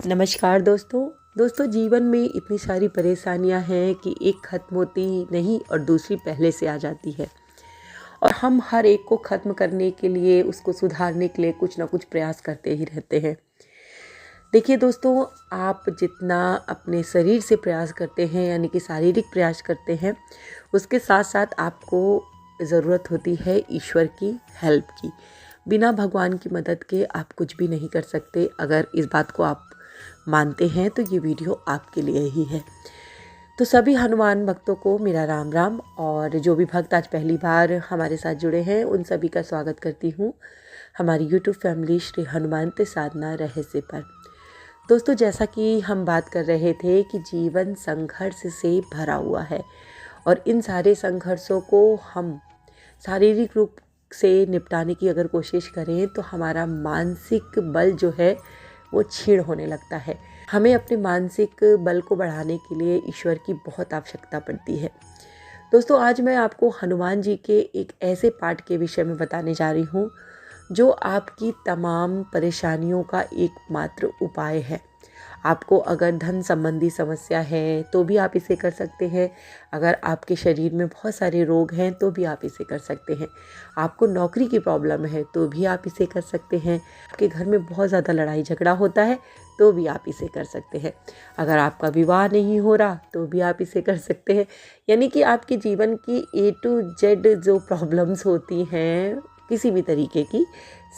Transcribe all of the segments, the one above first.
नमस्कार दोस्तों जीवन में इतनी सारी परेशानियां हैं कि एक ख़त्म होती नहीं और दूसरी पहले से आ जाती है। और हम हर एक को ख़त्म करने के लिए, उसको सुधारने के लिए कुछ ना कुछ प्रयास करते ही रहते हैं। देखिए दोस्तों, आप जितना अपने शरीर से प्रयास करते हैं यानी कि शारीरिक प्रयास करते हैं, उसके साथ साथ आपको ज़रूरत होती है ईश्वर की हेल्प की। बिना भगवान की मदद के आप कुछ भी नहीं कर सकते। अगर इस बात को आप मानते हैं तो ये वीडियो आपके लिए ही है। तो सभी हनुमान भक्तों को मेरा राम राम। और जो भी भक्त आज पहली बार हमारे साथ जुड़े हैं उन सभी का स्वागत करती हूँ हमारी यूट्यूब फैमिली श्री हनुमानते साधना रहस्य पर। दोस्तों, जैसा कि हम बात कर रहे थे कि जीवन संघर्ष से भरा हुआ है और इन सारे संघर्षों को हम शारीरिक रूप से निपटाने की अगर कोशिश करें तो हमारा मानसिक बल जो है वो क्षीण होने लगता है। हमें अपने मानसिक बल को बढ़ाने के लिए ईश्वर की बहुत आवश्यकता पड़ती है। दोस्तों, आज मैं आपको हनुमान जी के एक ऐसे पाठ के विषय में बताने जा रही हूँ जो आपकी तमाम परेशानियों का एकमात्र उपाय है। आपको अगर धन संबंधी समस्या है तो भी आप इसे कर सकते हैं। अगर आपके शरीर में बहुत सारे रोग हैं तो भी आप इसे कर सकते हैं। आपको नौकरी की प्रॉब्लम है तो भी आप इसे कर सकते हैं। आपके घर में बहुत ज़्यादा लड़ाई झगड़ा होता है तो भी आप इसे कर सकते हैं। अगर आपका विवाह नहीं हो रहा तो भी आप इसे कर सकते हैं। यानी कि आपके जीवन की A to Z जो प्रॉब्लम्स होती हैं किसी भी तरीके की,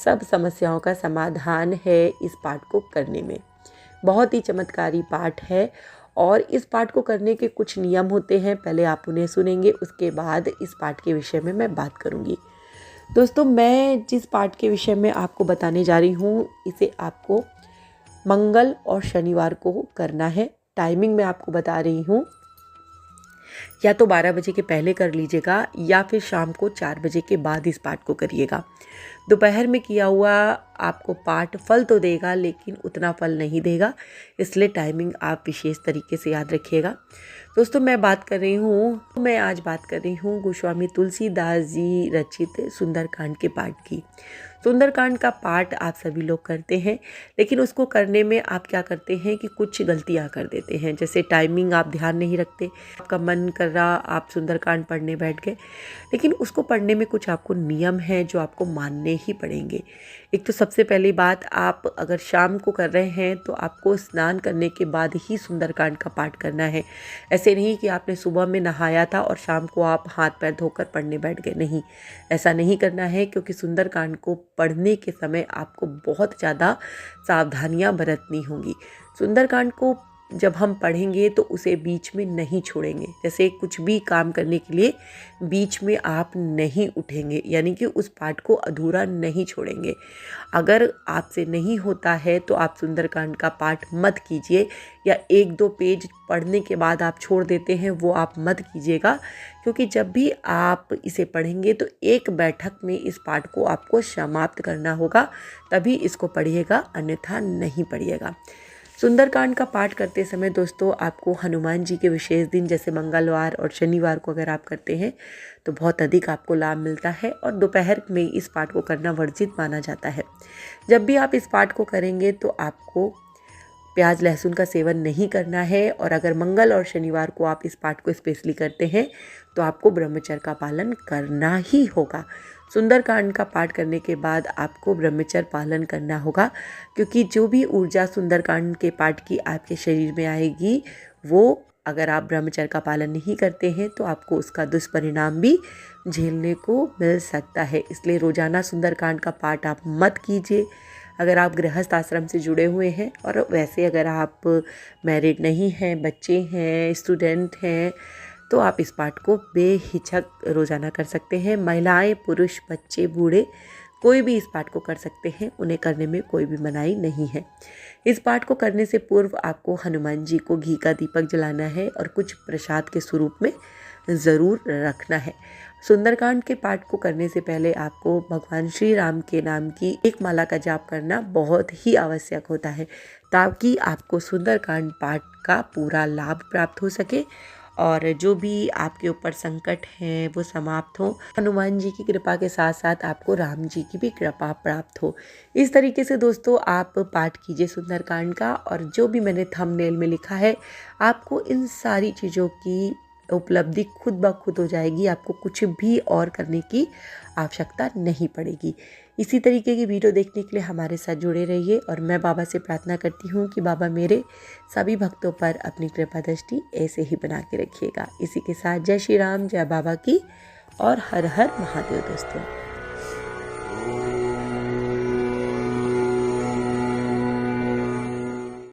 सब समस्याओं का समाधान है इस पाठ को करने में। बहुत ही चमत्कारी पाठ है और इस पाठ को करने के कुछ नियम होते हैं। पहले आप उन्हें सुनेंगे, उसके बाद इस पाठ के विषय में मैं बात करूंगी। दोस्तों, मैं जिस पाठ के विषय में आपको बताने जा रही हूँ इसे आपको मंगल और शनिवार को करना है। टाइमिंग मैं आपको बता रही हूँ, या तो 12 बजे के पहले कर लीजिएगा या फिर शाम को 4 बजे के बाद इस पाठ को करिएगा। दोपहर में किया हुआ आपको पाठ फल तो देगा लेकिन उतना फल नहीं देगा, इसलिए टाइमिंग आप विशेष तरीके से याद रखिएगा। दोस्तों, मैं आज बात कर रही हूँ गोस्वामी तुलसीदास जी रचित सुंदरकांड के पाठ की। सुंदरकांड का पाठ आप सभी लोग करते हैं, लेकिन उसको करने में आप क्या करते हैं कि कुछ गलतियां कर देते हैं। जैसे टाइमिंग आप ध्यान नहीं रखते, आपका मन कर रहा आप सुंदरकांड पढ़ने बैठ गए, लेकिन उसको पढ़ने में कुछ आपको नियम हैं जो आपको मानने ही पड़ेंगे। एक तो सबसे पहली बात, आप अगर शाम को कर रहे हैं तो आपको स्नान करने के बाद ही सुंदरकांड का पाठ करना है। ऐसे नहीं कि आपने सुबह में नहाया था और शाम को आप हाथ पैर धोकर पढ़ने बैठ गए, नहीं, ऐसा नहीं करना है। क्योंकि सुंदरकांड को पढ़ने के समय आपको बहुत ज़्यादा सावधानियां बरतनी होंगी। सुंदरकांड को जब हम पढ़ेंगे तो उसे बीच में नहीं छोड़ेंगे। जैसे कुछ भी काम करने के लिए बीच में आप नहीं उठेंगे, यानी कि उस पाठ को अधूरा नहीं छोड़ेंगे। अगर आपसे नहीं होता है तो आप सुंदरकांड का पाठ मत कीजिए, या 1-2 पेज पढ़ने के बाद आप छोड़ देते हैं वो आप मत कीजिएगा। क्योंकि जब भी आप इसे पढ़ेंगे तो एक बैठक में इस पाठ को आपको समाप्त करना होगा, तभी इसको पढ़िएगा, अन्यथा नहीं पढ़िएगा। सुंदरकांड का पाठ करते समय दोस्तों, आपको हनुमान जी के विशेष दिन जैसे मंगलवार और शनिवार को अगर आप करते हैं तो बहुत अधिक आपको लाभ मिलता है। और दोपहर में इस पाठ को करना वर्जित माना जाता है। जब भी आप इस पाठ को करेंगे तो आपको प्याज लहसुन का सेवन नहीं करना है। और अगर मंगल और शनिवार को आप इस पाठ को स्पेशली करते हैं तो आपको ब्रह्मचर्य का पालन करना ही होगा। सुंदरकांड का पाठ करने के बाद आपको ब्रह्मचर्य पालन करना होगा, क्योंकि जो भी ऊर्जा सुंदरकांड के पाठ की आपके शरीर में आएगी वो अगर आप ब्रह्मचर्य का पालन नहीं करते हैं तो आपको उसका दुष्परिणाम भी झेलने को मिल सकता है। इसलिए रोजाना सुंदरकांड का पाठ आप मत कीजिए। अगर आप गृहस्थ आश्रम से जुड़े हुए हैं, और वैसे अगर आप मैरिड नहीं हैं, बच्चे हैं, स्टूडेंट हैं, तो आप इस पाठ को बेहिचक रोज़ाना कर सकते हैं। महिलाएं, पुरुष, बच्चे, बूढ़े कोई भी इस पाठ को कर सकते हैं, उन्हें करने में कोई भी मनाही नहीं है। इस पाठ को करने से पूर्व आपको हनुमान जी को घी का दीपक जलाना है और कुछ प्रसाद के स्वरूप में ज़रूर रखना है। सुंदरकांड के पाठ को करने से पहले आपको भगवान श्री राम के नाम की एक माला का जाप करना बहुत ही आवश्यक होता है, ताकि आपको सुंदरकांड पाठ का पूरा लाभ प्राप्त हो सके और जो भी आपके ऊपर संकट हैं वो समाप्त हो। हनुमान जी की कृपा के साथ साथ आपको राम जी की भी कृपा प्राप्त हो। इस तरीके से दोस्तों आप पाठ कीजिए सुंदरकांड का, और जो भी मैंने थंबनेल में लिखा है आपको इन सारी चीज़ों की उपलब्धि खुद ब खुद हो जाएगी। आपको कुछ भी और करने की आवश्यकता नहीं पड़ेगी। इसी तरीके की वीडियो देखने के लिए हमारे साथ जुड़े रहिए, और मैं बाबा से प्रार्थना करती हूँ कि बाबा मेरे सभी भक्तों पर अपनी कृपा दृष्टि ऐसे ही बना के रखिएगा। इसी के साथ जय श्री राम, जय बाबा की, और हर हर महादेव दोस्तों।